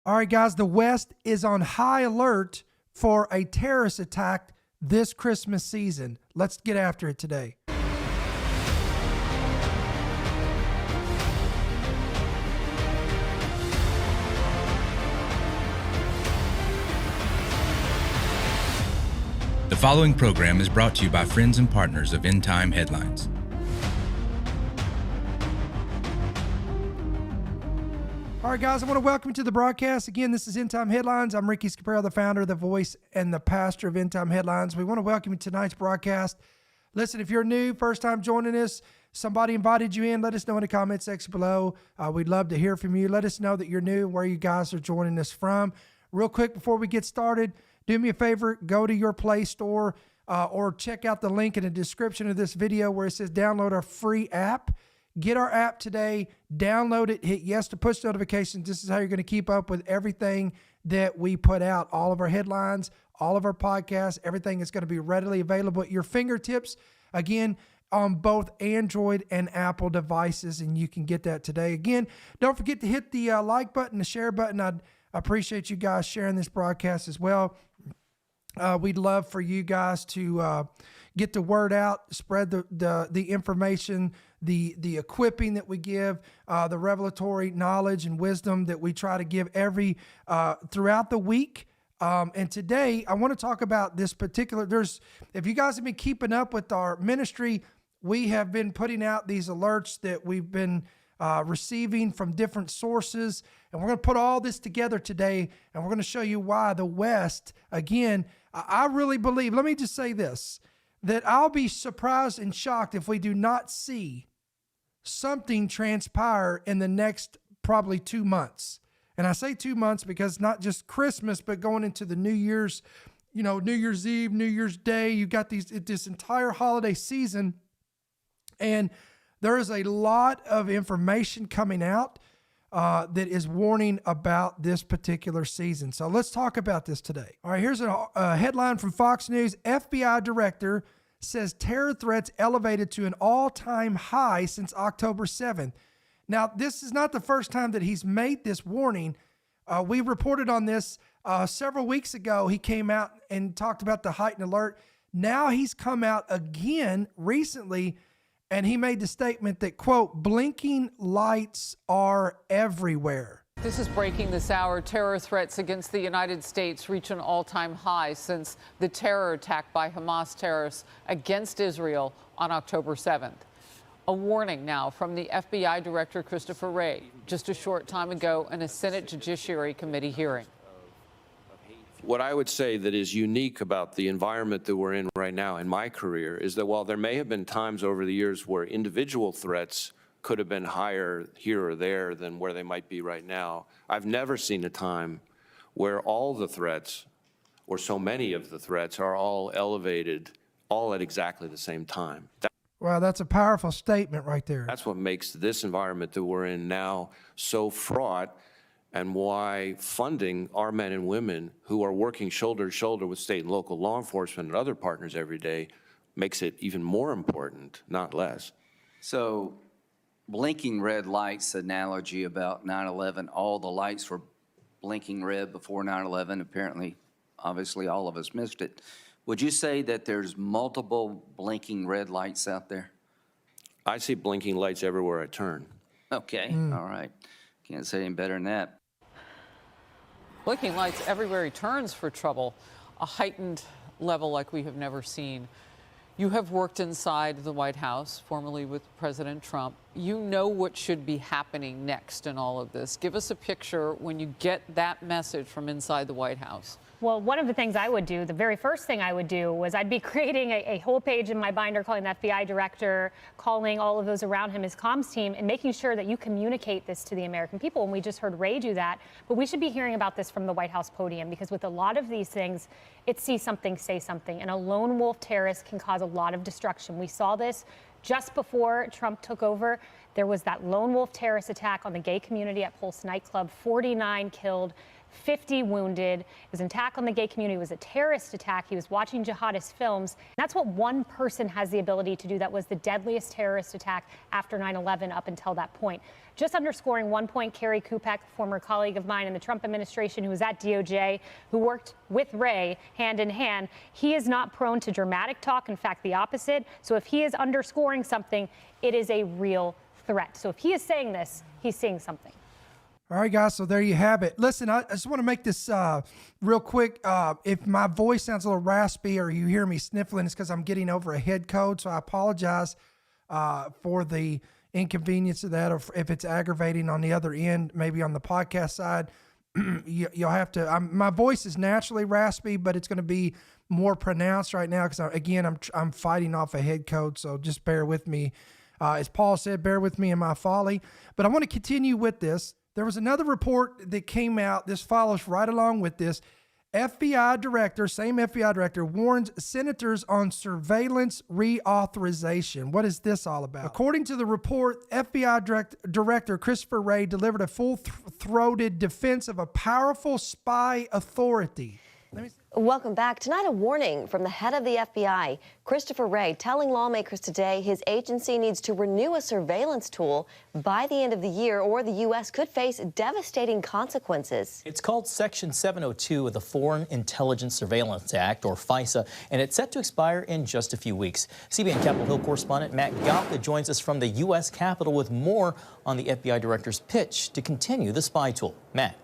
All right, guys, the West is on high alert for a terrorist attack this Christmas season. Let's get after it today. The following program is brought to you by friends and partners of End Time Headlines. All right, guys, I want to welcome you to the broadcast. Again, this is End Time Headlines. I'm Ricky Scaparo, the founder, the voice, and the pastor of End Time Headlines. We want to welcome you to tonight's broadcast. Listen, if you're new, first time joining us, somebody invited you in, let us know in the comment section below. We'd love to hear from you. Let us know that you're new and where you guys are joining us from. Real quick, before we get started, do me a favor, go to your Play Store or check out the link in the description of this video where it says download our free app. Get our app today, download it, hit yes to push notifications. This is how you're going to keep up with everything that we put out. All of our headlines, all of our podcasts, everything is going to be readily available at your fingertips. Again, on both Android and Apple devices, and you can get that today. Again, don't forget to hit the like button, the share button. I'd appreciate you guys sharing this broadcast as well. We'd love for you guys to get the word out, spread the information, the equipping that we give, the revelatory knowledge and wisdom that we try to give every throughout the week. And today I want to talk about this particular, if you guys have been keeping up with our ministry, we have been putting out these alerts that we've been receiving from different sources. And we're going to put all this together today, and we're going to show you why the West, again, I really believe, let me just say this, that I'll be surprised and shocked if we do not see something transpire in the next probably 2 months. And I say 2 months because not just Christmas, but going into the New Year's, New Year's Eve, New Year's Day, you've got this entire holiday season. And there is a lot of information coming out that is warning about this particular season. So let's talk about this today. All right, here's a headline from Fox News. FBI director says terror threats elevated to an all-time high since October 7th. Now, this is not the first time that he's made this warning. We reported on this several weeks ago. He came out and talked about the heightened alert. Now he's come out again recently, and he made the statement that, quote, blinking lights are everywhere. This is breaking this hour. Terror threats against the United States reach an all-time high since the terror attack by Hamas terrorists against Israel on October 7th. A warning now from the FBI Director Christopher Wray just a short time ago in a Senate Judiciary Committee hearing. What I would say that is unique about the environment that we're in right now in my career is that while there may have been times over the years where individual threats could have been higher here or there than where they might be right now, I've never seen a time where all the threats, or so many of the threats, are all elevated, all at exactly the same time. Wow, that's a powerful statement right there. That's what makes this environment that we're in now so fraught, and why funding our men and women who are working shoulder to shoulder with state and local law enforcement and other partners every day makes it even more important, not less. So, blinking red lights analogy about 9/11, all the lights were blinking red before 9/11. Apparently, obviously, all of us missed it. Would you say that there's multiple blinking red lights out there? I see blinking lights everywhere I turn. Okay, all right. Can't say any better than that. Blinking lights everywhere he turns for trouble, a heightened level like we have never seen. You have worked inside the White House, formerly with President Trump. You know what should be happening next in all of this. Give us a picture when you get that message from inside the White House. Well, one of the things I would do, the very first thing I would do was I'd be creating a whole page in my binder calling the FBI director, calling all of those around him, his comms team, and making sure that you communicate this to the American people. And we just heard Ray do that. But we should be hearing about this from the White House podium, because with a lot of these things, it's see something, say something. And a lone wolf terrorist can cause a lot of destruction. We saw this just before Trump took over. There was that lone wolf terrorist attack on the gay community at Pulse nightclub, 49 killed, 50 wounded. It was an attack on the gay community. It was a terrorist attack. He was watching jihadist films. That's what one person has the ability to do. That was the deadliest terrorist attack after 9/11 up until that point. Just underscoring one point, Carrie Kupek, former colleague of mine in the Trump administration who was at DOJ, who worked with Wray hand in hand, he is not prone to dramatic talk. In fact, the opposite. So if he is underscoring something, it is a real threat. So if he is saying this, he's saying something. All right, guys, so there you have it. Listen, I just want to make this real quick. If my voice sounds a little raspy or you hear me sniffling, it's because I'm getting over a head cold, so I apologize for the inconvenience of that, or if it's aggravating on the other end, maybe on the podcast side. You'll have to, my voice is naturally raspy, but it's going to be more pronounced right now because, I'm fighting off a head cold, so just bear with me. As Paul said, bear with me in my folly. But I want to continue with this. There was another report that came out. This follows right along with this. same FBI director, warns senators on surveillance reauthorization. What is this all about? According to the report, FBI Director Christopher Wray delivered a full-throated defense of a powerful spy authority. Welcome back. Tonight, a warning from the head of the FBI, Christopher Wray, telling lawmakers today his agency needs to renew a surveillance tool by the end of the year, or the U.S. could face devastating consequences. It's called Section 702 of the Foreign Intelligence Surveillance Act, or FISA, and it's set to expire in just a few weeks. CBN Capitol Hill correspondent Matt Galka joins us from the U.S. Capitol with more on the FBI director's pitch to continue the spy tool. Matt.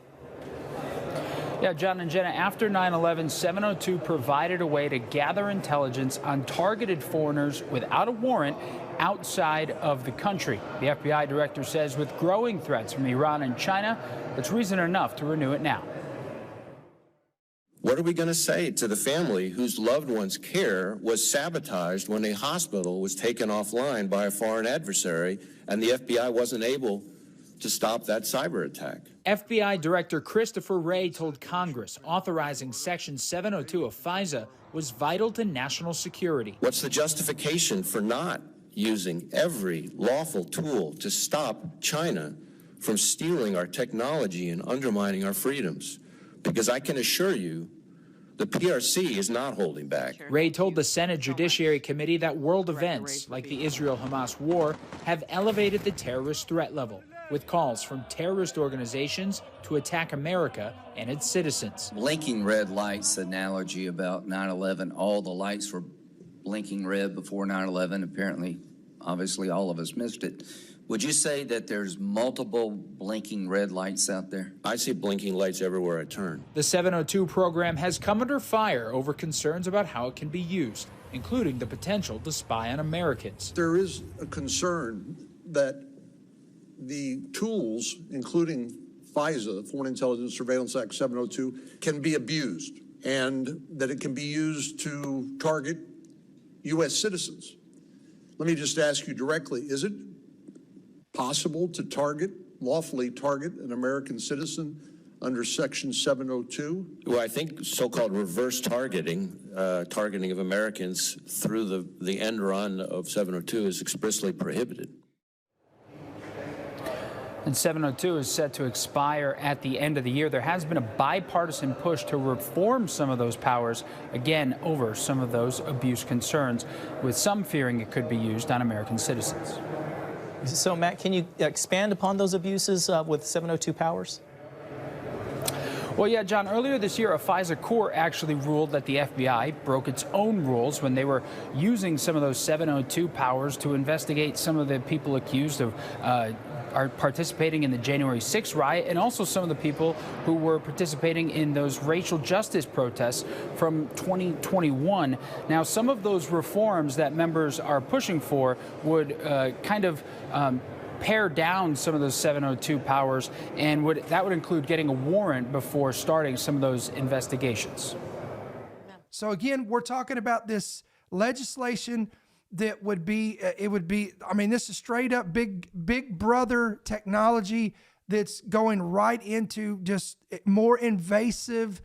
Yeah, John and Jenna, after 9/11, 702 provided a way to gather intelligence on targeted foreigners without a warrant outside of the country. The FBI director says with growing threats from Iran and China, it's reason enough to renew it now. What are we going to say to the family whose loved one's care was sabotaged when a hospital was taken offline by a foreign adversary and the FBI wasn't able to stop that cyber attack? FBI Director Christopher Wray told Congress authorizing Section 702 of FISA was vital to national security. What's the justification for not using every lawful tool to stop China from stealing our technology and undermining our freedoms? Because I can assure you, the PRC is not holding back. Wray told the Senate Judiciary Committee that world events like the Israel-Hamas war have elevated the terrorist threat level, with calls from terrorist organizations to attack America and its citizens. Blinking red lights analogy about 9/11. All the lights were blinking red before 9/11. Apparently, obviously, all of us missed it. Would you say that there's multiple blinking red lights out there? I see blinking lights everywhere I turn. The 702 program has come under fire over concerns about how it can be used, including the potential to spy on Americans. There is a concern that the tools, including FISA, the Foreign Intelligence Surveillance Act 702, can be abused, and that it can be used to target U.S. citizens. Let me just ask you directly, is it possible to lawfully target an American citizen under Section 702? Well, I think so-called reverse targeting, targeting of Americans through the end run of 702 is expressly prohibited. And 702 is set to expire at the end of the year. There has been a bipartisan push to reform some of those powers, again, over some of those abuse concerns, with some fearing it could be used on American citizens. So, Matt, can you expand upon those abuses with 702 powers? Well, yeah, John, earlier this year, a FISA court actually ruled that the FBI broke its own rules when they were using some of those 702 powers to investigate some of the people accused of are participating in the January 6th riot, and also some of the people who were participating in those racial justice protests from 2021. Now, some of those reforms that members are pushing for would pare down some of those 702 powers, and that would include getting a warrant before starting some of those investigations. So again, we're talking about this legislation that would be, this is straight up big brother technology that's going right into just more invasive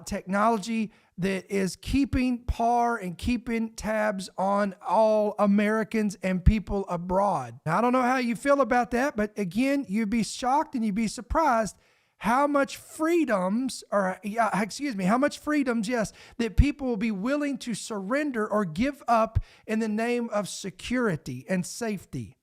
technology that is keeping par and keeping tabs on all Americans and people abroad. Now, I don't know how you feel about that, but again, you'd be shocked and you'd be surprised how much freedoms, yes, that people will be willing to surrender or give up in the name of security and safety.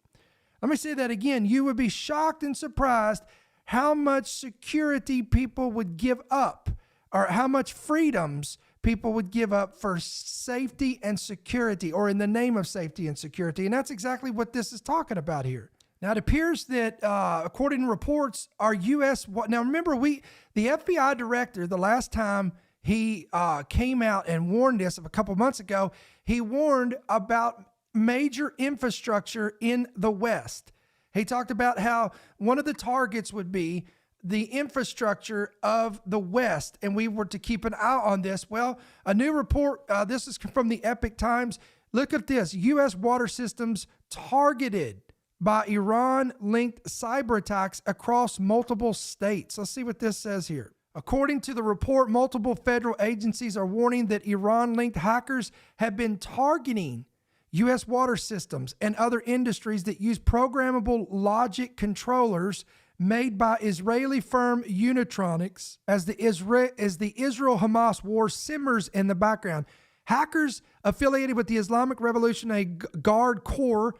Let me say that again. You would be shocked and surprised how much security people would give up, or how much freedoms people would give up for safety and security, or in the name of safety and security. And that's exactly what this is talking about here. Now, it appears that, according to reports, our U.S. Now, remember, the FBI director, the last time he came out and warned us a couple months ago, he warned about major infrastructure in the West. He talked about how one of the targets would be the infrastructure of the West, and we were to keep an eye on this. Well, a new report, this is from the Epic Times. Look at this. U.S. water systems targeted by Iran-linked cyber attacks across multiple states. Let's see what this says here. According to the report, multiple federal agencies are warning that Iran-linked hackers have been targeting U.S. water systems and other industries that use programmable logic controllers made by Israeli firm Unitronics. As the Israel-Hamas war simmers in the background, hackers affiliated with the Islamic Revolutionary Guard Corps,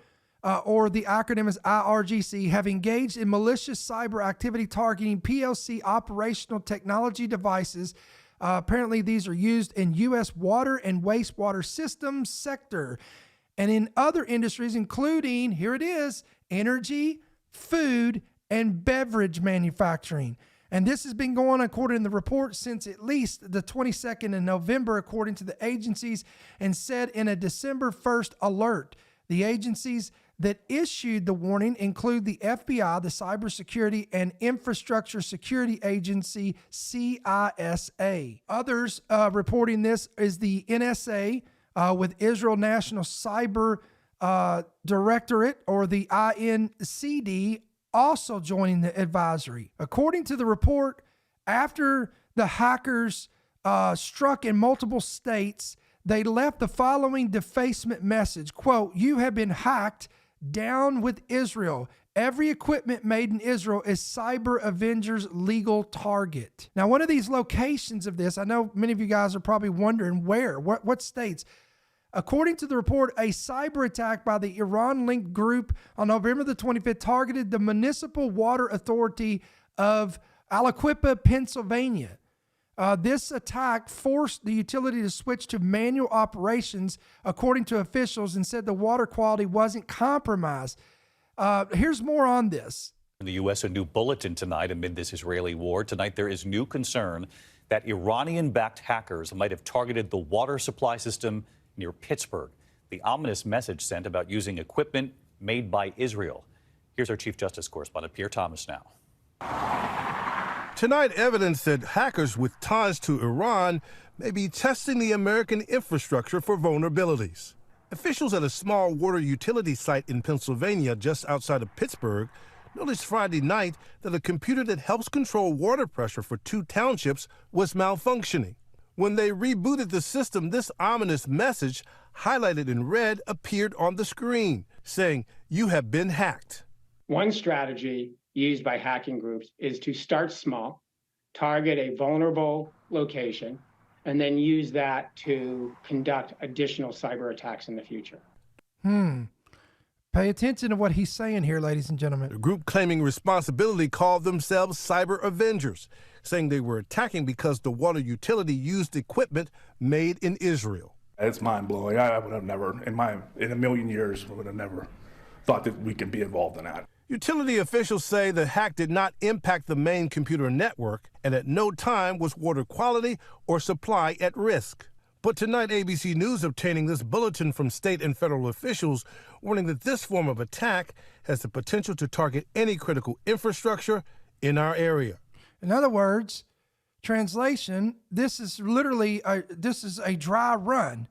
or the acronym is IRGC, have engaged in malicious cyber activity targeting PLC operational technology devices. Apparently, these are used in U.S. water and wastewater systems sector and in other industries, including, here it is, energy, food, and beverage manufacturing. And this has been going on, according to the report, since at least the 22nd of November, according to the agencies, and said in a December 1st alert. The agencies that issued the warning include the FBI, the Cybersecurity and Infrastructure Security Agency, CISA. Others reporting this is the NSA with Israel National Cyber Directorate, or the INCD, also joining the advisory. According to the report, after the hackers struck in multiple states, they left the following defacement message, quote, "You have been hacked, down with Israel. Every equipment made in Israel is Cyber Avengers legal target." Now, one of these locations of this, I know many of you guys are probably wondering where, what states. According to the report, a cyber attack by the Iran-linked group on November the 25th targeted the Municipal Water Authority of Aliquippa, Pennsylvania. This attack forced the utility to switch to manual operations, according to officials, and said the water quality wasn't compromised. Here's more on this. In the U.S., a new bulletin tonight amid this Israeli war. Tonight, there is new concern that Iranian-backed hackers might have targeted the water supply system near Pittsburgh. The ominous message sent about using equipment made by Israel. Here's our Chief Justice correspondent, Pierre Thomas, now. Tonight, evidence that hackers with ties to Iran may be testing the American infrastructure for vulnerabilities. Officials at a small water utility site in Pennsylvania, just outside of Pittsburgh, noticed Friday night that a computer that helps control water pressure for 2 townships was malfunctioning. When they rebooted the system, this ominous message, highlighted in red, appeared on the screen, saying, "You have been hacked." One strategy used by hacking groups is to start small, target a vulnerable location, and then use that to conduct additional cyber attacks in the future. Pay attention to what he's saying here, ladies and gentlemen. The group claiming responsibility called themselves Cyber Avengers, saying they were attacking because the water utility used equipment made in Israel. It's mind-blowing. I would have never, in a million years, would have never thought that we could be involved in that. Utility officials say the hack did not impact the main computer network, and at no time was water quality or supply at risk. But tonight, ABC News obtaining this bulletin from state and federal officials warning that this form of attack has the potential to target any critical infrastructure in our area. In other words, translation, this is literally a dry run.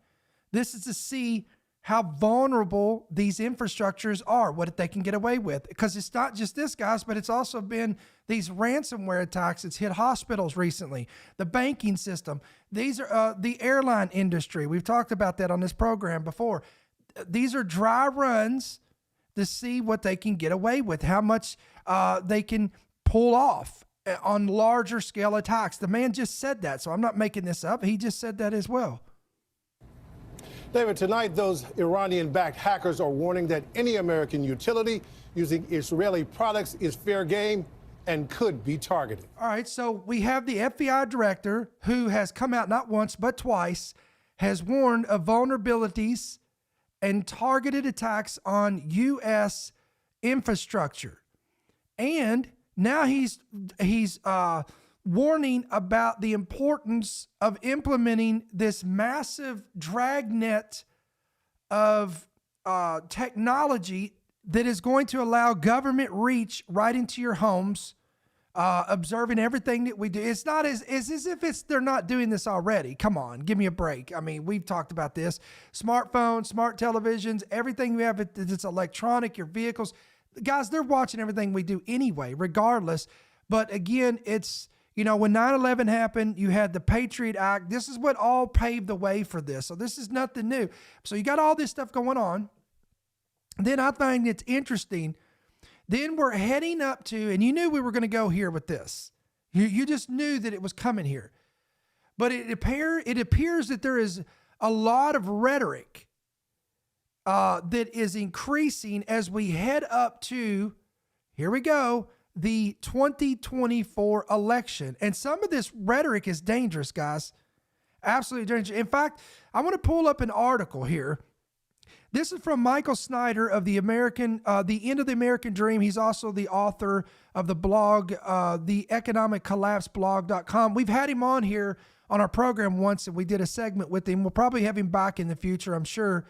This is to see how vulnerable these infrastructures are, what they can get away with. Because it's not just this, guys, but it's also been these ransomware attacks that's hit hospitals recently, the banking system. These are the airline industry. We've talked about that on this program before. These are dry runs to see what they can get away with, how much they can pull off on larger scale attacks. The man just said that, so I'm not making this up. He just said that as well. David, tonight those Iranian-backed hackers are warning that any American utility using Israeli products is fair game and could be targeted. All right, so we have the FBI director who has come out not once but twice, has warned of vulnerabilities and targeted attacks on U.S. infrastructure. And now he's warning about the importance of implementing this massive dragnet of technology that is going to allow government reach right into your homes, observing everything that we do. It's not as if they're not doing this already. Come on, give me a break. I mean, we've talked about this. Smartphones, smart televisions, everything we have that's electronic, your vehicles. Guys, they're watching everything we do anyway, regardless. But again, it's, you know, when 9/11 happened, you had the Patriot Act. This is what all paved the way for this. So this is nothing new. So you got all this stuff going on. Then I think it's interesting. Then we're heading up to, and you knew we were going to go here with this. You just knew that it was coming here. But it appears that there is a lot of rhetoric that is increasing as we head up to, here we go, the 2024 election. And some of this rhetoric is dangerous, guys. Absolutely dangerous. In fact, I want to pull up an article here. This is from Michael Snyder of the End of the American Dream. He's also the author of the blog, the economiccollapseblog.com. We've had him on here on our program once, and we did a segment with him. We'll probably have him back in the future, I'm sure.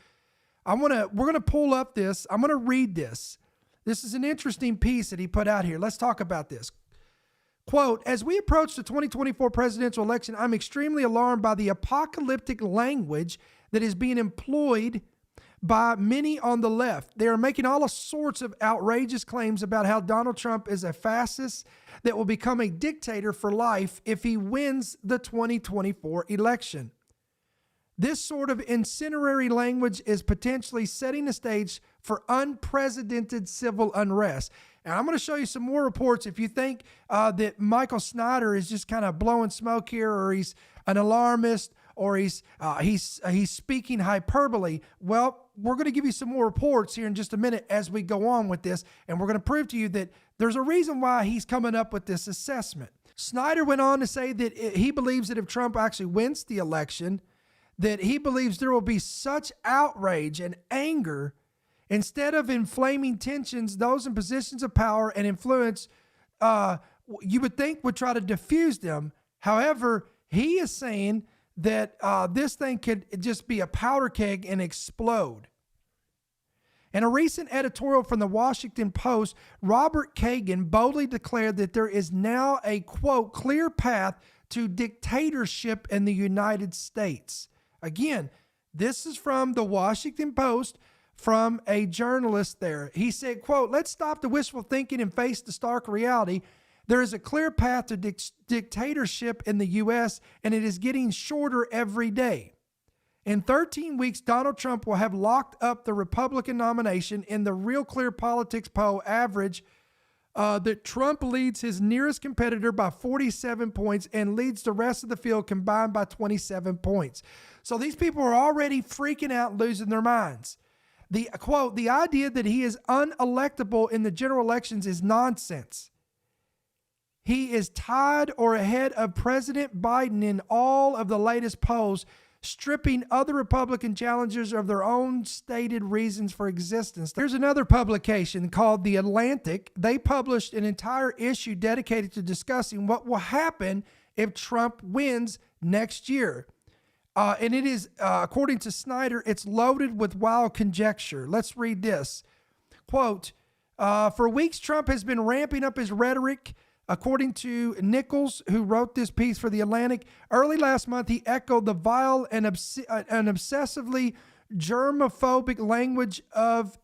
We're going to pull up this. I'm going to read this. This is an interesting piece that he put out here. Let's talk about this. Quote, as we approach the 2024 presidential election, I'm extremely alarmed by the apocalyptic language that is being employed by many on the left. They are making all sorts of outrageous claims about how Donald Trump is a fascist that will become a dictator for life if he wins the 2024 election. This sort of incendiary language is potentially setting the stage for unprecedented civil unrest. And I'm going to show you some more reports. If you think that Michael Snyder is just kind of blowing smoke here, or he's an alarmist, or he's speaking hyperbole, well, we're going to give you some more reports here in just a minute as we go on with this, and we're going to prove to you that there's a reason why he's coming up with this assessment. Snyder went on to say that he believes that if Trump actually wins the election, that he believes there will be such outrage and anger, instead of inflaming tensions, those in positions of power and influence, you would think would try to diffuse them. However, he is saying that this thing could just be a powder keg and explode. In a recent editorial from the Washington Post, Robert Kagan boldly declared that there is now a, quote, clear path to dictatorship in the United States. Again, this is from the Washington Post, from a journalist there. He said, quote, let's stop the wishful thinking and face the stark reality. There is a clear path to dictatorship in the U.S., and it is getting shorter every day. In 13 weeks, Donald Trump will have locked up the Republican nomination. In the Real Clear Politics poll average, that Trump leads his nearest competitor by 47 points and leads the rest of the field combined by 27 points. So these people are already freaking out, losing their minds. The quote, the idea that he is unelectable in the general elections is nonsense. He is tied or ahead of President Biden in all of the latest polls, stripping other Republican challengers of their own stated reasons for existence. There's another publication called The Atlantic. They published an entire issue dedicated to discussing what will happen if Trump wins next year. And it is, according to Snyder, it's loaded with wild conjecture. Let's read this. Quote, for weeks, Trump has been ramping up his rhetoric. According to Nichols, who wrote this piece for The Atlantic, early last month, he echoed the vile and obsessively germophobic language of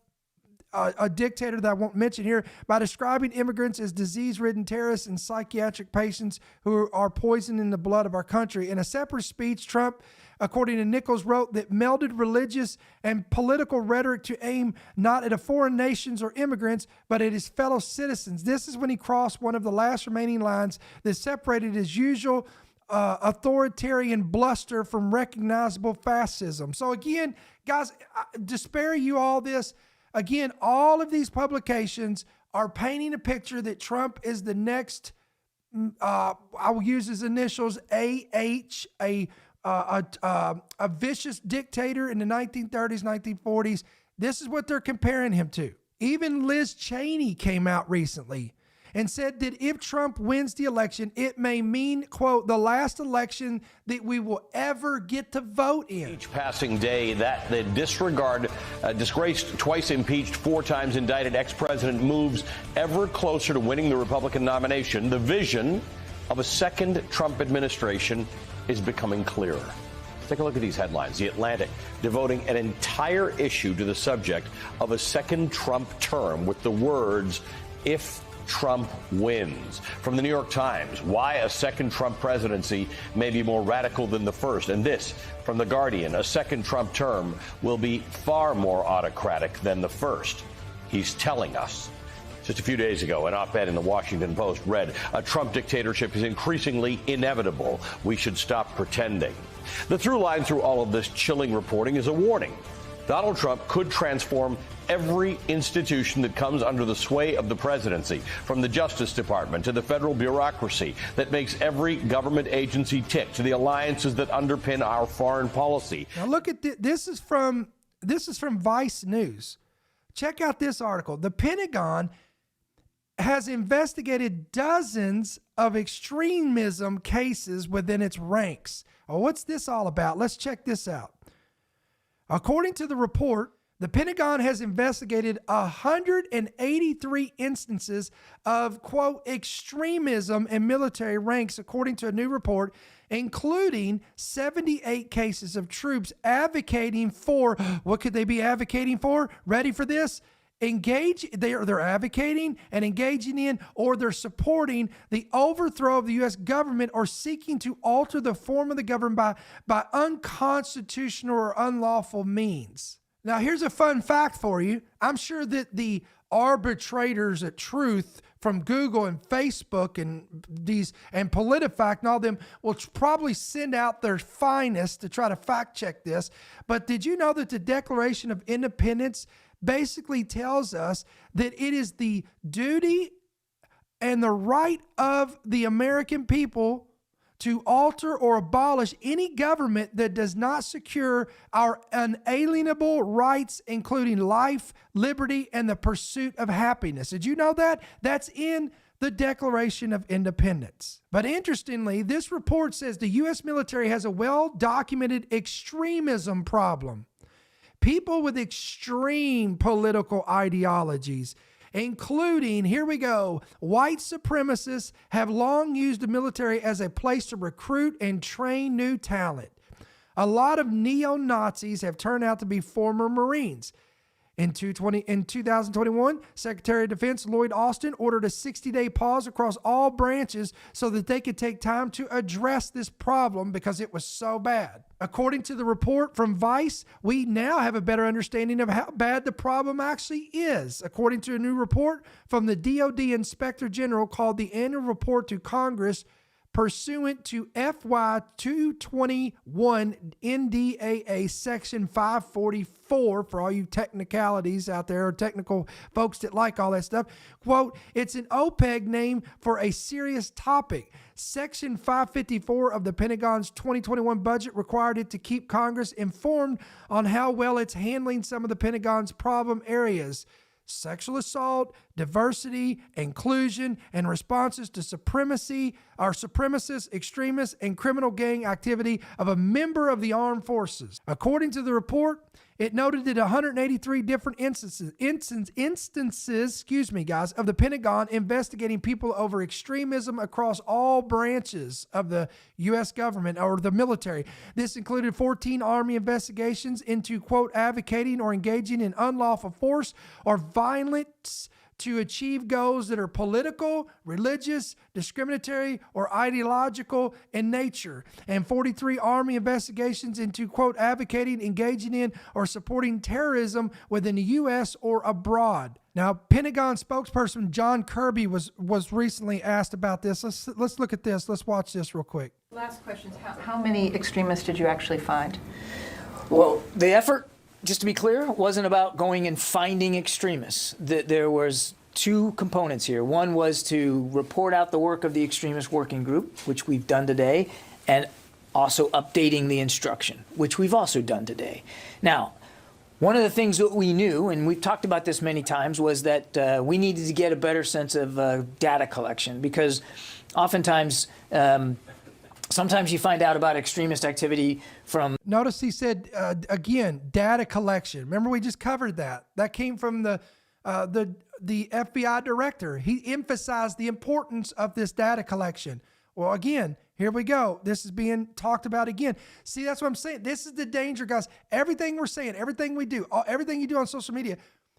a dictator that I won't mention here, by describing immigrants as disease-ridden terrorists and psychiatric patients who are poisoning the blood of our country. In a separate speech, Trump, according to Nichols, wrote that melded religious and political rhetoric to aim not at foreign nations or immigrants, but at his fellow citizens. This is when he crossed one of the last remaining lines that separated his usual authoritarian bluster from recognizable fascism. So again, guys, to spare you all this, again, all of these publications are painting a picture that Trump is the next, I will use his initials, AH, a vicious dictator in the 1930s, 1940s. This is what they're comparing him to. Even Liz Cheney came out recently and said that if Trump wins the election, it may mean, quote, the last election that we will ever get to vote in. Each passing day, that the disgraced, twice impeached, 4 times indicted ex-president moves ever closer to winning the Republican nomination. The vision of a second Trump administration is becoming clearer. Take a look at these headlines. The Atlantic devoting an entire issue to the subject of a second Trump term with the words, "if Trump wins." From the New York Times, why a second Trump presidency may be more radical than the first. And this from The Guardian, a second Trump term will be far more autocratic than the first. He's telling us. Just a few days ago, an op-ed in the Washington Post read, "A Trump dictatorship is increasingly inevitable. We should stop pretending." The through line through all of this chilling reporting is a warning. Donald Trump could transform every institution that comes under the sway of the presidency, from the Justice Department to the federal bureaucracy that makes every government agency tick, to the alliances that underpin our foreign policy. Now look at this is from Vice News. Check out this article. The Pentagon has investigated dozens of extremism cases within its ranks. Well, what's this all about? Let's check this out. According to the report, the Pentagon has investigated 183 instances of, quote, extremism in military ranks, according to a new report, including 78 cases of troops advocating for, what could they be advocating for? Ready for this? They're advocating and engaging in, or they're supporting the overthrow of the U.S. government, or seeking to alter the form of the government by unconstitutional or unlawful means. Now, here's a fun fact for you. I'm sure that the arbitrators at Truth from Google and Facebook and PolitiFact and all them will probably send out their finest to try to fact check this. But did you know that the Declaration of Independence basically tells us that it is the duty and the right of the American people to alter or abolish any government that does not secure our unalienable rights, including life, liberty, and the pursuit of happiness. Did you know that? That's in the Declaration of Independence. But interestingly, this report says the U.S. military has a well-documented extremism problem. People with extreme political ideologies, including, here we go, white supremacists, have long used the military as a place to recruit and train new talent. A lot of neo-Nazis have turned out to be former Marines. In 2021, Secretary of Defense Lloyd Austin ordered a 60-day pause across all branches so that they could take time to address this problem because it was so bad. According to the report from Vice, we now have a better understanding of how bad the problem actually is. According to a new report from the DoD Inspector General called the Annual Report to Congress, pursuant to FY 221 NDAA Section 544, for all you technicalities out there, or technical folks that like all that stuff, quote, it's an OPEG name for a serious topic. Section 554 of the Pentagon's 2021 budget required it to keep Congress informed on how well it's handling some of the Pentagon's problem areas. sexual assault, diversity, inclusion, and responses to supremacy or supremacist, extremist, and criminal gang activity of a member of the armed forces. According to the report, it noted that 183 different instances, of the Pentagon investigating people over extremism across all branches of the U.S. government or the military. This included 14 Army investigations into, quote, advocating or engaging in unlawful force or violence to achieve goals that are political, religious, discriminatory, or ideological in nature, and 43 Army investigations into, quote, advocating, engaging in, or supporting terrorism within the U.S. or abroad. Now, Pentagon spokesperson John Kirby was recently asked about this. Let's look at this. Let's watch this real quick. Last question is how many extremists did you actually find? Well, the effort, just to be clear, wasn't about going and finding extremists. There was two components here. One was to report out the work of the extremist working group, which we've done today, and also updating the instruction, which we've also done today. Now, one of the things that we knew, and we've talked about this many times, was that we needed to get a better sense of data collection, because oftentimes, sometimes you find out about extremist activity from... Notice he said, again, data collection. Remember, we just covered that. That came from the FBI director. He emphasized the importance of this data collection. Well, again, here we go. This is being talked about again. See, that's what I'm saying. This is the danger, guys. Everything we're saying, everything we do, everything you do on social media,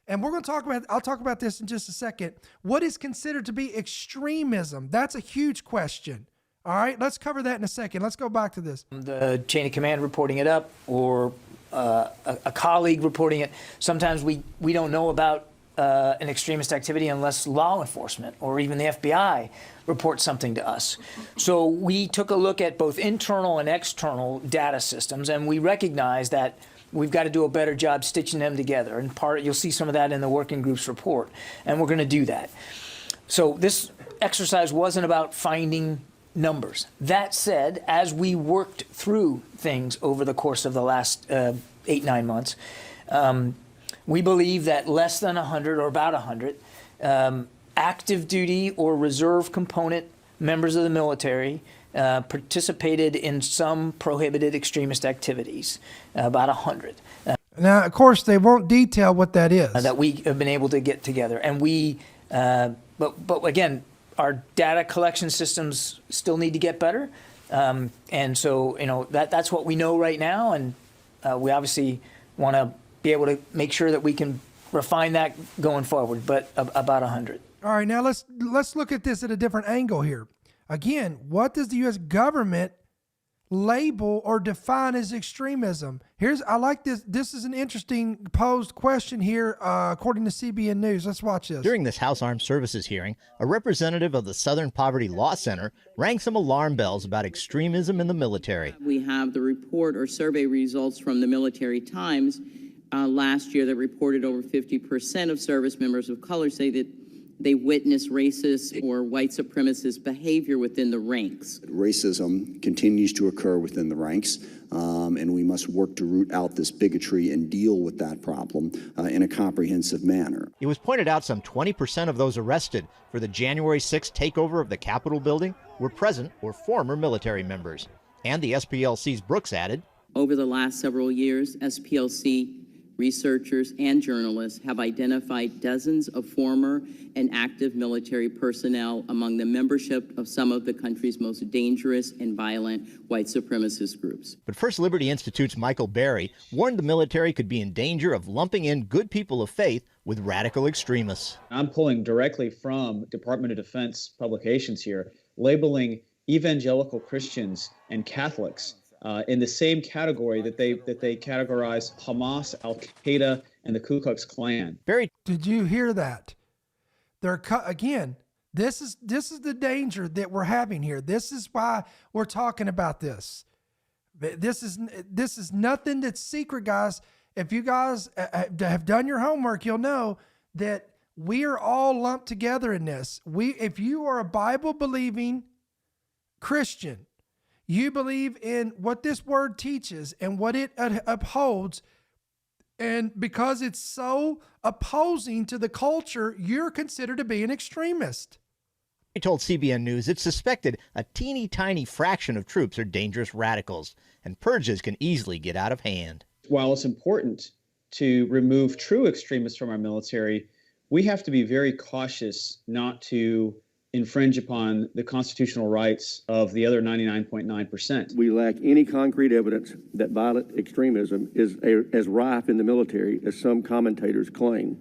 and we're going to talk about, I'll talk about this in just a second. What is considered to be extremism? That's a huge question. All right, let's cover that in a second. Let's go back to this. The chain of command reporting it up, or a colleague reporting it. Sometimes we don't know about an extremist activity unless law enforcement or even the FBI reports something to us. So we took a look at both internal and external data systems, and we recognized that we've got to do a better job stitching them together. And you'll see some of that in the working group's report, and we're going to do that. So this exercise wasn't about finding numbers. That said, as we worked through things over the course of the last 8-9 months, we believe that less than 100 or about 100 active duty or reserve component members of the military participated in some prohibited extremist activities, about 100. Now, of course, they won't detail what that is. That we have been able to get together. And we, but again, our data collection systems still need to get better. And so, that's what we know right now. And we obviously want to be able to make sure that we can refine that going forward, but about 100. All right, now let's look at this at a different angle here. Again, what does the U.S. government label or define as extremism? I like this. This is an interesting posed question here, according to CBN News. Let's watch this. During this House Armed Services hearing, a representative of the Southern Poverty Law Center rang some alarm bells about extremism in the military. We have the report or survey results from the Military Times last year that reported over 50% of service members of color say that they witness racist or white supremacist behavior within the ranks. Racism continues to occur within the ranks, and we must work to root out this bigotry and deal with that problem in a comprehensive manner. It was pointed out some 20% of those arrested for the January 6th takeover of the Capitol building were present or former military members. And the SPLC's Brooks added, over the last several years, SPLC researchers and journalists have identified dozens of former and active military personnel among the membership of some of the country's most dangerous and violent white supremacist groups. But First Liberty Institute's Michael Berry warned the military could be in danger of lumping in good people of faith with radical extremists. I'm pulling directly from Department of Defense publications here, labeling evangelical Christians and Catholics in the same category that they categorize Hamas, Al-Qaeda, and the Ku Klux Klan. Did you hear that? Again, this is the danger that we're having here. This is why we're talking about this. This is nothing that's secret, guys. If you guys have done your homework, you'll know that we are all lumped together in this. If you are a Bible-believing Christian, you believe in what this word teaches and what it upholds, And because it's so opposing to the culture, you're considered to be an extremist. He told CBN News it's suspected a teeny tiny fraction of troops are dangerous radicals, and purges can easily get out of hand. While it's important to remove true extremists from our military, we have to be very cautious not to infringe upon the constitutional rights of the other 99.9%. We lack any concrete evidence that violent extremism is as rife in the military as some commentators claim.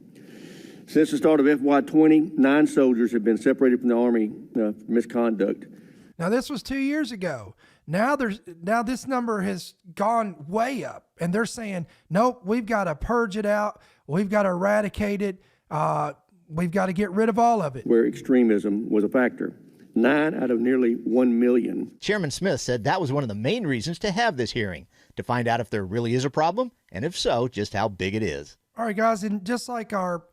Since the start of FY20, 9 soldiers have been separated from the Army for misconduct. Now, this was 2 years ago. Now this number has gone way up, and they're saying, nope, we've got to purge it out. We've got to eradicate it. We've got to get rid of all of it. Where extremism was a factor. 9 out of nearly 1 million. Chairman Smith said that was one of the main reasons to have this hearing, to find out if there really is a problem, and if so, just how big it is. All right, guys, and just like our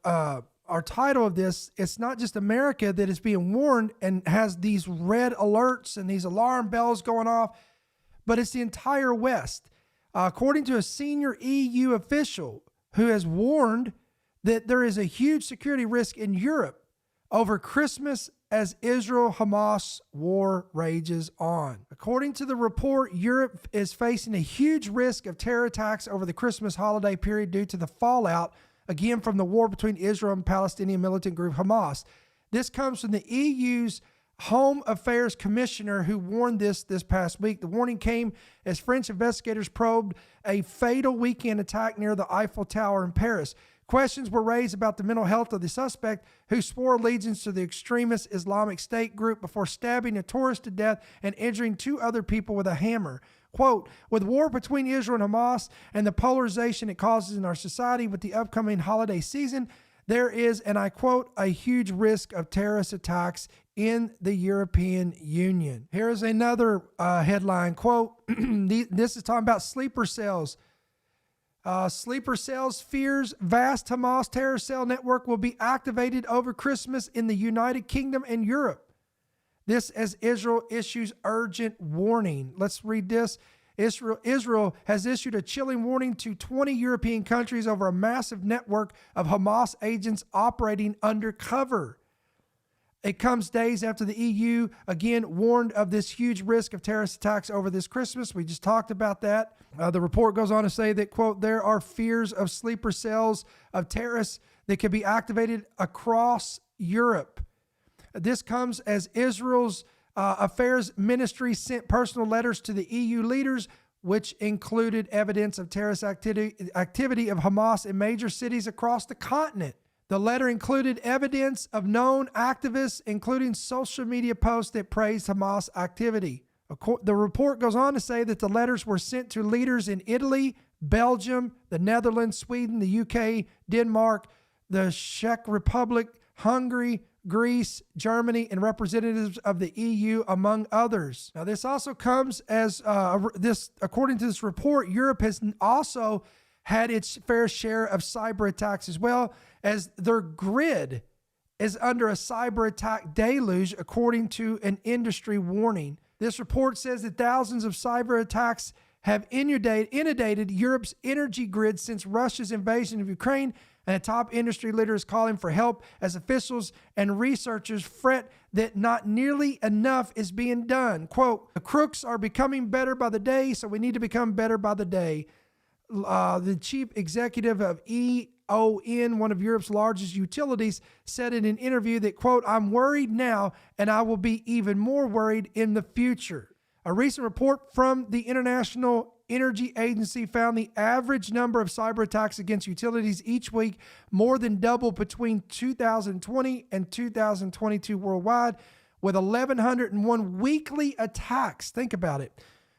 title of this, it's not just America that is being warned and has these red alerts and these alarm bells going off, but it's the entire West. According to a senior EU official who has warned that there is a huge security risk in Europe over Christmas as Israel-Hamas war rages on. According to the report, Europe is facing a huge risk of terror attacks over the Christmas holiday period due to the fallout, again, from the war between Israel and Palestinian militant group Hamas. This comes from the EU's Home Affairs Commissioner who warned this past week. The warning came as French investigators probed a fatal weekend attack near the Eiffel Tower in Paris. Questions were raised about the mental health of the suspect, who swore allegiance to the extremist Islamic State group before stabbing a tourist to death and injuring 2 other people with a hammer. Quote, with war between Israel and Hamas and the polarization it causes in our society with the upcoming holiday season, there is, and I quote, a huge risk of terrorist attacks in the European Union. Here is another headline, quote, this is talking about sleeper cells. Sleeper cells fears vast Hamas terror cell network will be activated over Christmas in the United Kingdom and Europe. This as Israel issues urgent warning. Let's read this. Israel has issued a chilling warning to 20 European countries over a massive network of Hamas agents operating undercover. It comes days after the EU again warned of this huge risk of terrorist attacks over this Christmas. We just talked about that. The report goes on to say that, quote, there are fears of sleeper cells of terrorists that could be activated across Europe. This comes as Israel's Affairs Ministry sent personal letters to the EU leaders, which included evidence of terrorist activity of Hamas in major cities across the continent. The letter included evidence of known activists, including social media posts that praised Hamas activity. The report goes on to say that the letters were sent to leaders in Italy, Belgium, the Netherlands, Sweden, the UK, Denmark, the Czech Republic, Hungary, Greece, Germany, and representatives of the EU, among others. Now, this also comes as, according to this report, Europe has also had its fair share of cyber attacks as well, as their grid is under a cyber attack deluge, according to an industry warning. This report says that thousands of cyber attacks have inundated Europe's energy grid since Russia's invasion of Ukraine, and a top industry leader is calling for help as officials and researchers fret that not nearly enough is being done. Quote, the crooks are becoming better by the day, so we need to become better by the day. The chief executive of E.ON, one of Europe's largest utilities, said in an interview that, quote, I'm worried now and I will be even more worried in the future. A recent report from the International Energy Agency found the average number of cyber attacks against utilities each week more than doubled between 2020 and 2022 worldwide, with 1,101 weekly attacks. Think about it.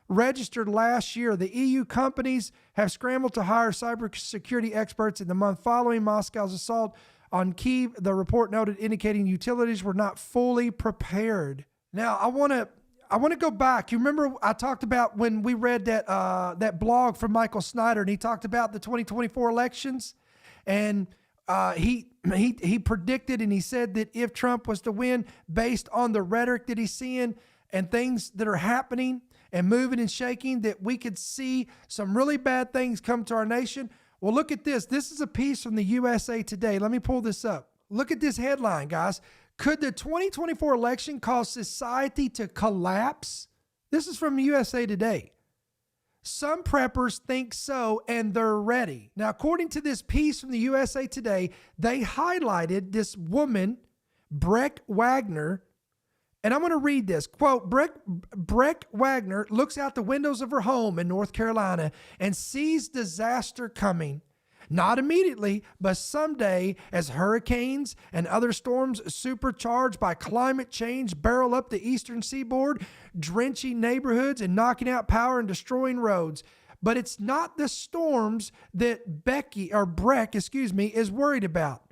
Registered last year. The EU companies have scrambled to hire cybersecurity experts in the month following Moscow's assault on Kyiv, the report noted, indicating utilities were not fully prepared. Now, I want to go back. You remember I talked about when we read that blog from Michael Snyder, and he talked about the 2024 elections, and he predicted and he said that if Trump was to win, based on the rhetoric that he's seeing and things that are happening and moving and shaking, that we could see some really bad things come to our nation. Well, look at this. This is a piece from the USA Today. Let me pull this up. Look at this headline, guys. Could the 2024 election cause society to collapse? This is from USA Today. Some preppers think so, and they're ready. Now, according to this piece from the USA Today, they highlighted this woman, Breck Wagner, and I'm going to read this. Quote, Breck Wagner looks out the windows of her home in North Carolina and sees disaster coming. Not immediately, but someday as hurricanes and other storms supercharged by climate change barrel up the eastern seaboard, drenching neighborhoods and knocking out power and destroying roads. But it's not the storms that Breck is worried about.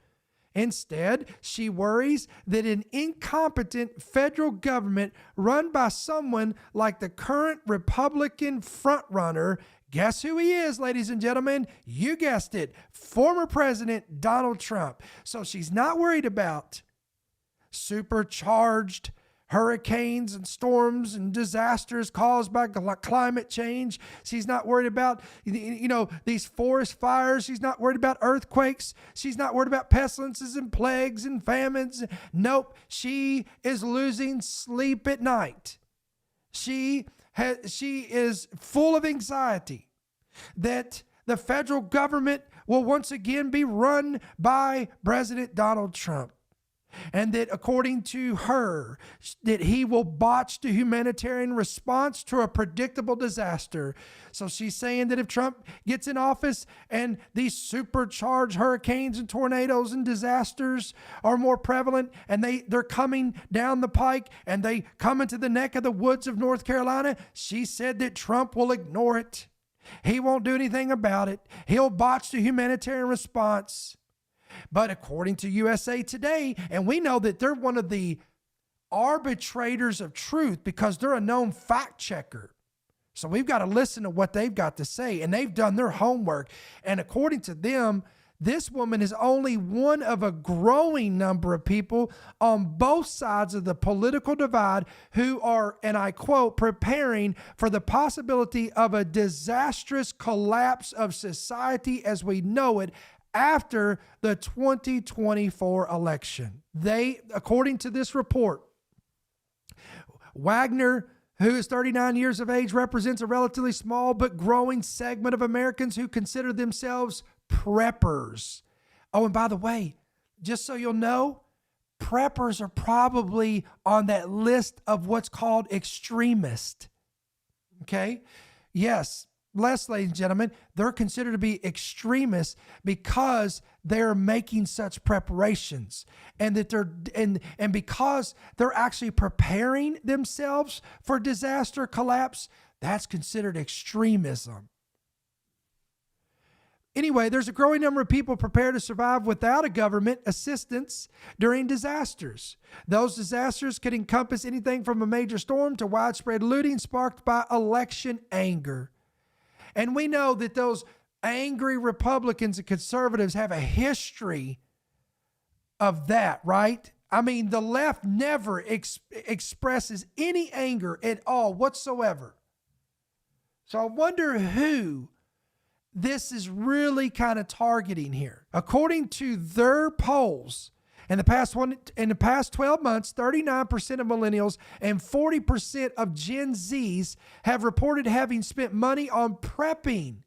Instead, she worries that an incompetent federal government run by someone like the current Republican frontrunner. Guess who he is, ladies and gentlemen? You guessed it, former President Donald Trump. So she's not worried about supercharged hurricanes and storms and disasters caused by climate change. She's not worried about, these forest fires. She's not worried about earthquakes. She's not worried about pestilences and plagues and famines. Nope. She is losing sleep at night. She is full of anxiety that the federal government will once again be run by President Donald Trump. And that according to her, that he will botch the humanitarian response to a predictable disaster. So she's saying that if Trump gets in office and these supercharged hurricanes and tornadoes and disasters are more prevalent and they're coming down the pike and they come into the neck of the woods of North Carolina, she said that Trump will ignore it. He won't do anything about it. He'll botch the humanitarian response. But according to USA Today, and we know that they're one of the arbitrators of truth because they're a known fact checker. So we've got to listen to what they've got to say, and they've done their homework. And according to them, this woman is only one of a growing number of people on both sides of the political divide who are, and I quote, preparing for the possibility of a disastrous collapse of society as we know it after the 2024 election. According to this report, Wagner, who is 39 years of age, represents a relatively small but growing segment of Americans who consider themselves preppers. Oh, and by the way, just so you'll know, preppers are probably on that list of what's called extremist. Okay? Yes. Ladies and gentlemen, they're considered to be extremists because they're making such preparations, and that and because they're actually preparing themselves for disaster collapse. That's considered extremism. Anyway, there's a growing number of people prepared to survive without a government assistance during disasters. Those disasters could encompass anything from a major storm to widespread looting sparked by election anger. And we know that those angry Republicans and conservatives have a history of that, right? I mean, the left never expresses any anger at all whatsoever. So I wonder who this is really kind of targeting here. According to their polls, in the past 12 months, 39% of millennials and 40% of Gen Zs have reported having spent money on prepping.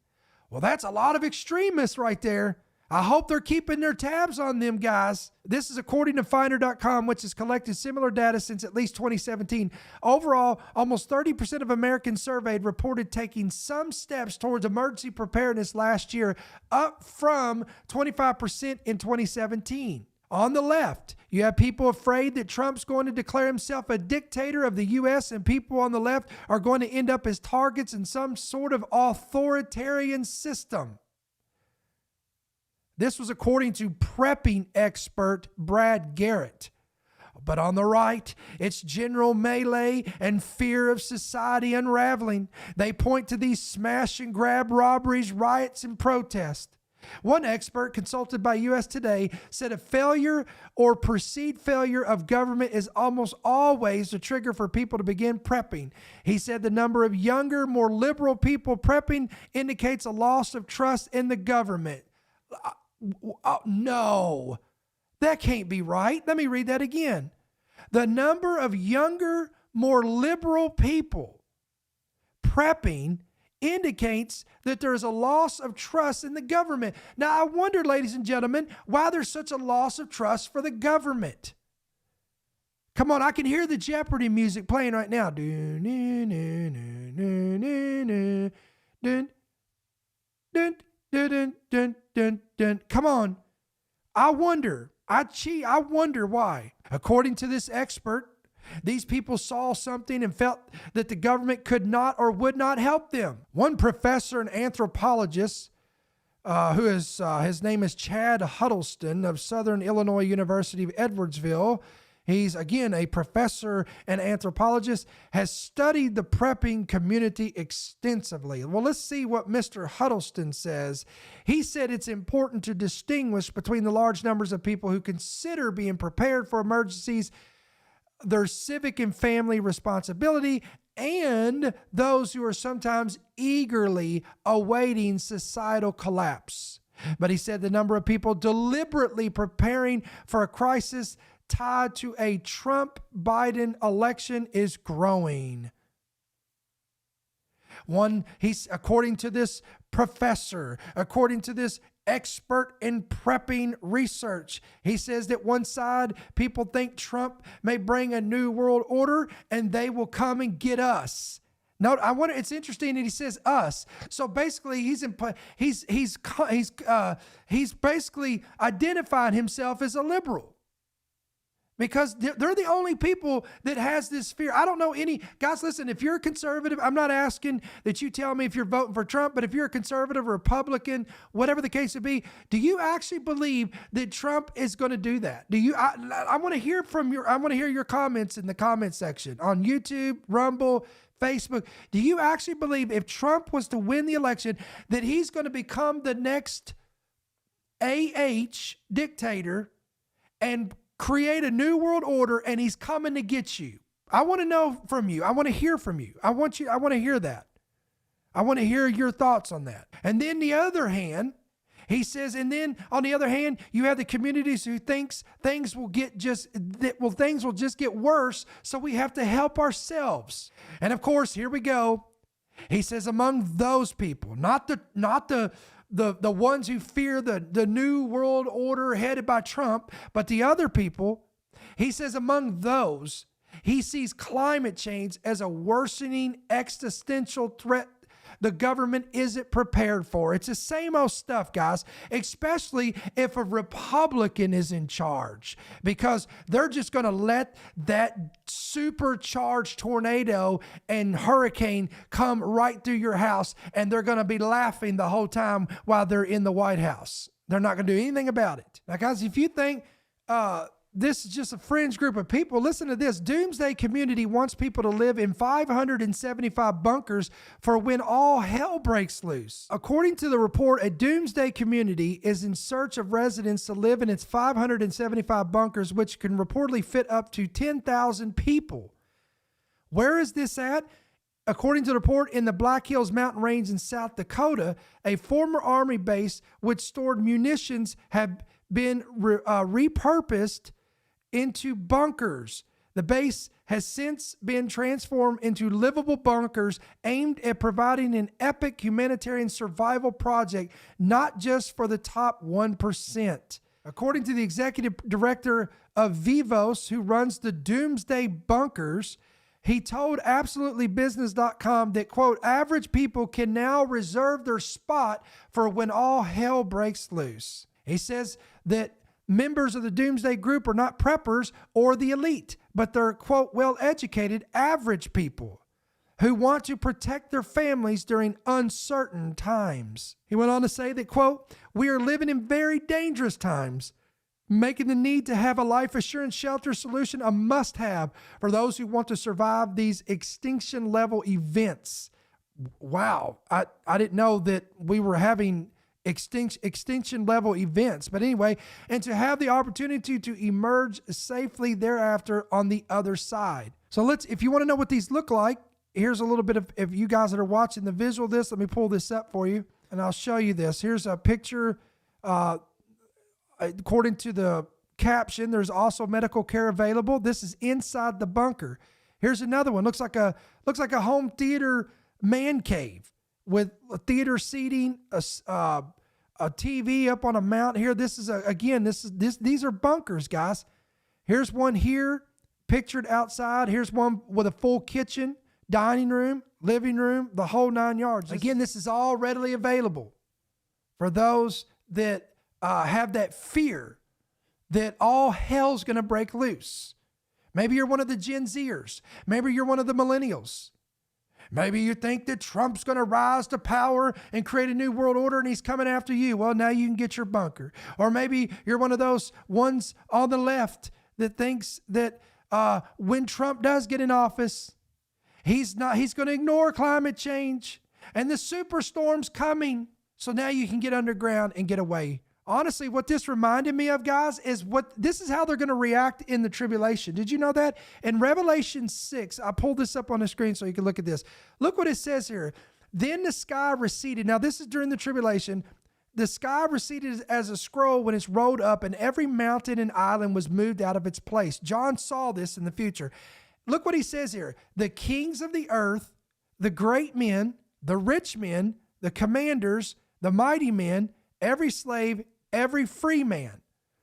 Well, that's a lot of extremists right there. I hope they're keeping their tabs on them, guys. This is according to Finder.com, which has collected similar data since at least 2017. Overall, almost 30% of Americans surveyed reported taking some steps towards emergency preparedness last year, up from 25% in 2017. On the left, you have people afraid that Trump's going to declare himself a dictator of the U.S., and people on the left are going to end up as targets in some sort of authoritarian system. This was according to prepping expert Brad Garrett. But on the right, it's general melee and fear of society unraveling. They point to these smash and grab robberies, riots, and protests. One expert consulted by U.S. Today said a failure or perceived failure of government is almost always the trigger for people to begin prepping. He said the number of younger, more liberal people prepping indicates a loss of trust in the government. No, that can't be right. Let me read that again. The number of younger, more liberal people prepping indicates that there is a loss of trust in the government. Now, I wonder, ladies and gentlemen, why there's such a loss of trust for the government. Come on, I can hear the Jeopardy music playing right now. Come on. I wonder why. According to this expert, these people saw something and felt that the government could not or would not help them. One professor and anthropologist, his name is Chad Huddleston of Southern Illinois University of Edwardsville. He's, again, a professor and anthropologist, has studied the prepping community extensively. Well, let's see what Mr. Huddleston says. He said it's important to distinguish between the large numbers of people who consider being prepared for emergencies, their civic and family responsibility, and those who are sometimes eagerly awaiting societal collapse. But he said the number of people deliberately preparing for a crisis tied to a Trump-Biden election is growing. According to this professor, according to this expert in prepping research, he says that one side, people think Trump may bring a new world order and they will come and get us. Note, I wonder. It's interesting that he says us. So basically, he's basically identified himself as a liberal. Because they're the only people that has this fear. I don't know any, guys, listen, if you're a conservative, I'm not asking that you tell me if you're voting for Trump, but if you're a conservative or Republican, whatever the case would be, do you actually believe that Trump is going to do that? Do you? I want to hear your comments in the comment section on YouTube, Rumble, Facebook. Do you actually believe if Trump was to win the election that he's going to become the next dictator and create a new world order and he's coming to get you? I want to know from you. I want to hear from you. I want to hear that. I want to hear your thoughts on that. And then the other hand, he says, and then on the other hand, you have the communities who thinks things will just get worse, so we have to help ourselves. And of course, here we go. He says among those people, not the ones who fear the new world order headed by Trump, but the other people, he says among those, he sees climate change as a worsening existential threat the government isn't prepared for. It's the same old stuff, guys, especially if a Republican is in charge, because they're just going to let that supercharged tornado and hurricane come right through your house, and they're going to be laughing the whole time while they're in the White House. They're not going to do anything about it. Now, guys, if you think this is just a fringe group of people, listen to this. Doomsday Community wants people to live in 575 bunkers for when all hell breaks loose. According to the report, a Doomsday Community is in search of residents to live in its 575 bunkers, which can reportedly fit up to 10,000 people. Where is this at? According to the report, in the Black Hills mountain range in South Dakota, a former Army base which stored munitions have been repurposed into bunkers. The base has since been transformed into livable bunkers aimed at providing an epic humanitarian survival project, not just for the top 1%. According to the executive director of Vivos, who runs the Doomsday Bunkers, he told AbsolutelyBusiness.com that, quote, average people can now reserve their spot for when all hell breaks loose. He says that members of the Doomsday Group are not preppers or the elite, but they're, quote, well-educated average people who want to protect their families during uncertain times. He went on to say that, quote, we are living in very dangerous times, making the need to have a life assurance shelter solution a must-have for those who want to survive these extinction-level events. Wow, I didn't know that we were having extinction level events. But anyway, and to have the opportunity to emerge safely thereafter on the other side. So if you want to know what these look like, here's a little bit of, if you guys that are watching the visual of this, let me pull this up for you and I'll show you this. Here's a picture. According to the caption, there's also medical care available. This is inside the bunker. Here's another one. Looks like a home theater man cave with theater seating, a TV up on a mount here. This is these are bunkers, guys. Here's one here pictured outside. Here's one with a full kitchen, dining room, living room, the whole 9 yards. Again, this is all readily available for those that have that fear that all hell's going to break loose. Maybe you're one of the Gen Zers. Maybe you're one of the millennials. Maybe you think that Trump's going to rise to power and create a new world order and he's coming after you. Well, now you can get your bunker. Or maybe you're one of those ones on the left that thinks that when Trump does get in office, he's going to ignore climate change and the superstorm's coming. So now you can get underground and get away. Honestly, what this reminded me of, guys, is this is how they're going to react in the tribulation. Did you know that? In Revelation 6, I pulled this up on the screen so you can look at this. Look what it says here. Then the sky receded. Now, this is during the tribulation. The sky receded as a scroll when it's rolled up, and every mountain and island was moved out of its place. John saw this in the future. Look what he says here. The kings of the earth, the great men, the rich men, the commanders, the mighty men, every slave, every free man.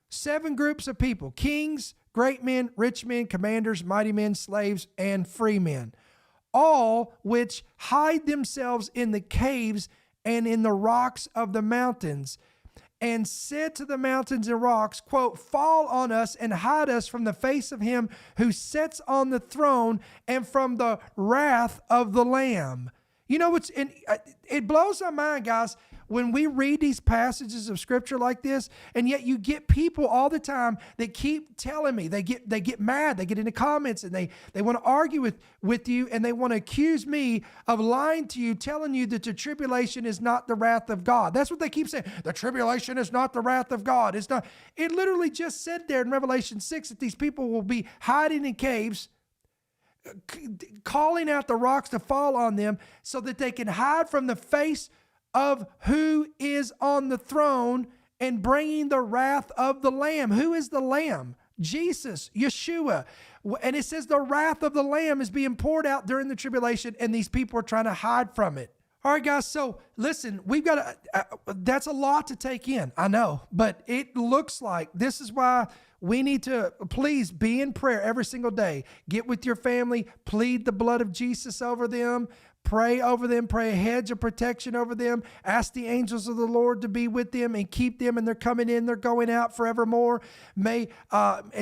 7 groups of people: kings, great men, rich men, commanders, mighty men, slaves, and free men, all which hide themselves in the caves and in the rocks of the mountains, and said to the mountains and rocks, quote, fall on us and hide us from the face of him who sits on the throne and from the wrath of the Lamb. You know, it blows my mind, guys, when we read these passages of scripture like this, and yet you get people all the time that keep telling me, they get mad, they get into comments, and they want to argue with you, and they want to accuse me of lying to you, telling you that the tribulation is not the wrath of God. That's what they keep saying. The tribulation is not the wrath of God. It's not. It literally just said there in Revelation 6 that these people will be hiding in caves, calling out the rocks to fall on them so that they can hide from the face of who is on the throne and bringing the wrath of the Lamb. Who is the Lamb? Jesus, Yeshua. And it says the wrath of the Lamb is being poured out during the tribulation, and these people are trying to hide from it. All right, guys, so listen, we've got that's a lot to take in, I know, but it looks like this is why we need to please be in prayer every single day. Get with your family, plead the blood of Jesus over them, pray over them, pray a hedge of protection over them, ask the angels of the Lord to be with them and keep them, and they're coming in, they're going out forevermore. And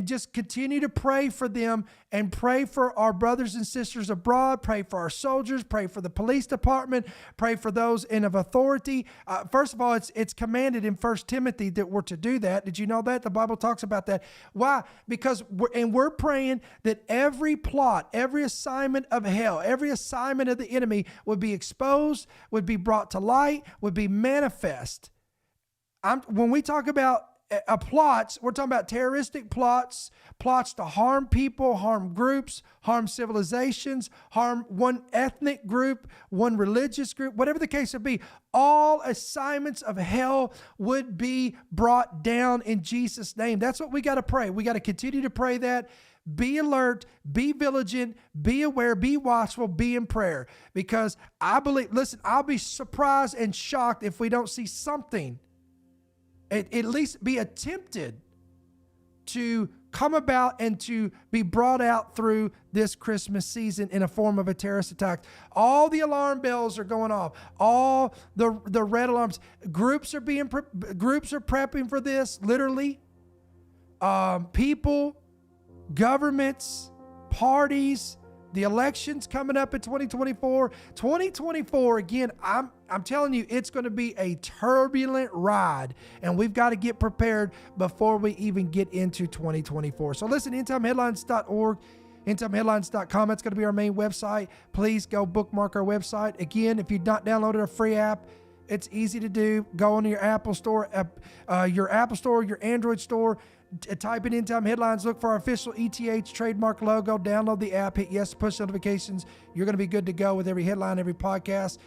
just continue to pray for them and pray for our brothers and sisters abroad, pray for our soldiers, pray for the police department, pray for those in of authority. First of all, it's commanded in 1 Timothy that we're to do that. Did you know that? The Bible talks about that. Why? Because we're praying that every plot, every assignment of hell, every assignment of the enemy would be exposed, would be brought to light, would be manifest. When we talk about plots, we're talking about terroristic plots to harm people, harm groups, harm civilizations, harm one ethnic group, one religious group, whatever the case would be. All assignments of hell would be brought down in Jesus' name. That's what we got to pray. We got to continue to pray that. Be alert, be vigilant, be aware, be watchful, be in prayer. Because I believe, listen, I'll be surprised and shocked if we don't see something, at least be attempted to come about and to be brought out through this Christmas season in a form of a terrorist attack. All the alarm bells are going off. All the red alarms. Groups are prepping for this, literally. People, governments, parties, the elections coming up in 2024. 2024, again, I'm telling you, it's going to be a turbulent ride, and we've got to get prepared before we even get into 2024. So listen, endtimeheadlines.org, endtimeheadlines.com, that's going to be our main website. Please go bookmark our website. Again, if you've not downloaded a free app, It's easy to do. Go on your Apple Store, your Android store, type in End Time Headlines, look for our official ETH trademark logo, download the app, hit yes, push notifications. You're going to be good to go with every headline, every podcast.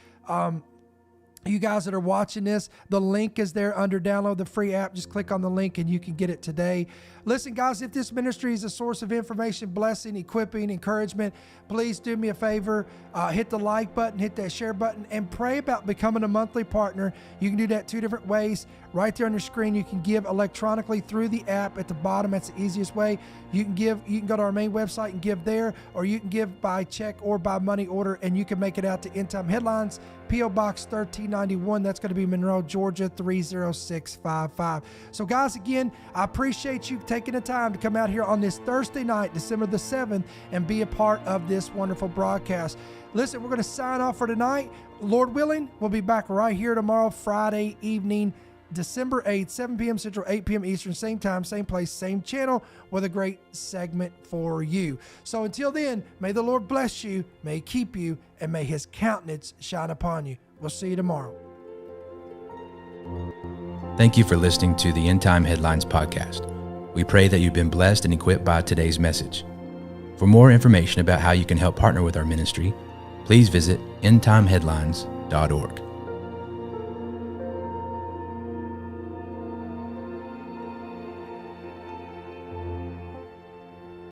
You guys that are watching this, the link is there under download the free app. Just click on the link and you can get it today. Listen, guys, if this ministry is a source of information, blessing, equipping, encouragement, please do me a favor. Hit the like button, hit that share button, and pray about becoming a monthly partner. You can do that 2 different ways. Right there on your screen, you can give electronically through the app at the bottom. That's the easiest way. You can go to our main website and give there, or you can give by check or by money order, and you can make it out to End Time Headlines, P.O. Box 1391. That's going to be Monroe, Georgia 30655. So, guys, again, I appreciate you taking the time to come out here on this Thursday night, December the 7th, and be a part of this wonderful broadcast. Listen, we're going to sign off for tonight. Lord willing, we'll be back right here tomorrow, Friday evening, December 8th, 7 p.m. Central, 8 p.m. Eastern, same time, same place, same channel, with a great segment for you. So until then, may the Lord bless you, may He keep you, and may His countenance shine upon you. We'll see you tomorrow. Thank you for listening to the End Time Headlines podcast. We pray that you've been blessed and equipped by today's message. For more information about how you can help partner with our ministry, please visit endtimeheadlines.org.